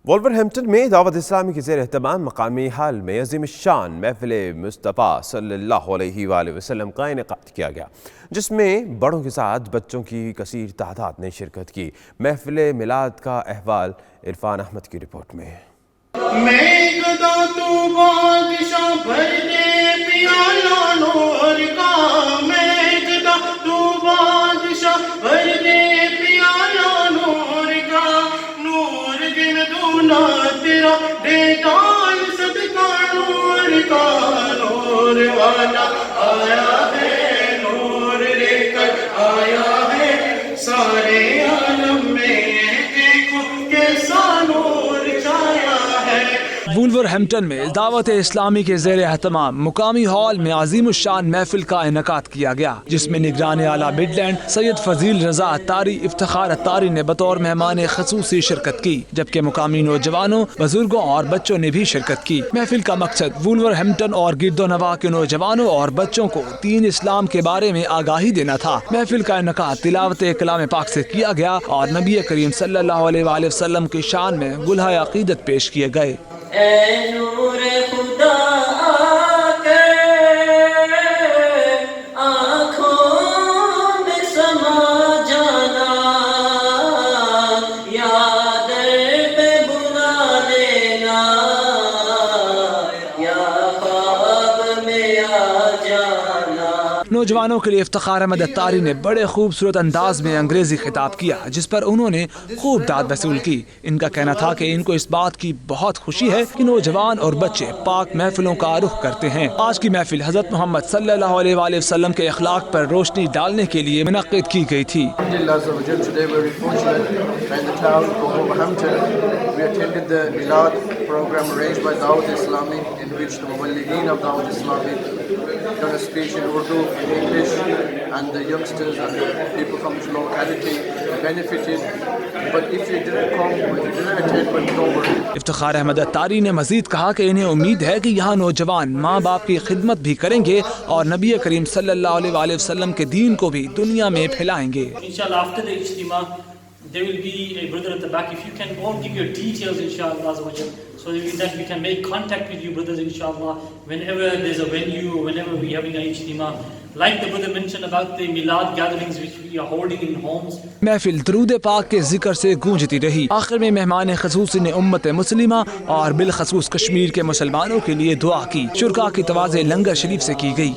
وولورہمپٹن میں دعوت اسلامی کے زیر اہتمام مقامی حال میں عظیم الشان محفل مصطفیٰ صلی اللہ علیہ وآلہ وسلم کا انعقاد کیا گیا، جس میں بڑوں کے ساتھ بچوں کی کثیر تعداد نے شرکت کی۔ محفل میلاد کا احوال عرفان احمد کی رپورٹ میں۔ وولورہمپٹن میں دعوت اسلامی کے زیر اہتمام مقامی ہال میں عظیم الشان محفل کا انعقاد کیا گیا، جس میں نگران اعلیٰ مڈ لینڈ سید فضیل رضا اتاری افتخار اتاری نے بطور مہمان خصوصی شرکت کی، جبکہ مقامی نوجوانوں، بزرگوں اور بچوں نے بھی شرکت کی۔ محفل کا مقصد وولورہمپٹن اور گرد و نواح کے نوجوانوں اور بچوں کو دین اسلام کے بارے میں آگاہی دینا تھا۔ محفل کا انعقاد تلاوت کلام پاک سے کیا گیا اور نبی کریم صلی اللہ علیہ وآلہ وسلم کی شان میں گلہائے عقیدت پیش کیے گئے۔ اے نور خدا آ کر آنکھوں میں سما جانا، یا در پہ بلا لینا، یا خواب میں آ جانا۔ نوجوانوں کے لیے افتخار احمد اتاری نے بڑے خوبصورت انداز میں انگریزی خطاب کیا، جس پر انہوں نے خوب داد وصول کی۔ ان کا کہنا تھا کہ ان کو اس بات کی بہت خوشی ہے کہ نوجوان اور بچے پاک محفلوں کا رخ کرتے ہیں۔ آج کی محفل حضرت محمد صلی اللہ علیہ وآلہ وسلم کے اخلاق پر روشنی ڈالنے کے لیے منعقد کی گئی تھی۔ And the youngsters and the people from the locality benefited. But if you didn't come, or you didn't attend, but don't worry. Iftikhar Ahmad اتاری نے مزید کہا کہ انہیں امید ہے کہ یہاں نوجوان ماں باپ کی خدمت بھی کریں گے اور نبی کریم صلی اللہ علیہ وآلہ وسلم کے دین کو بھی دنیا میں پھیلائیں گے۔ Inshallah, after the ijtima, there will be a brother at the back. If you can go and give your details, inshallah, so that we can make contact with you brothers, inshallah, whenever there's a venue or whenever we're having an ijtima. Like the brother mentioned about the milad gatherings which we are holding in homes. محفل درود پاک کے ذکر سے گونجتی رہی۔ آخر میں مہمان خصوصی نے امت مسلمہ اور بالخصوص کشمیر کے مسلمانوں کے لیے دعا کی۔ شرکاء کی تواضع لنگر شریف سے کی گئی۔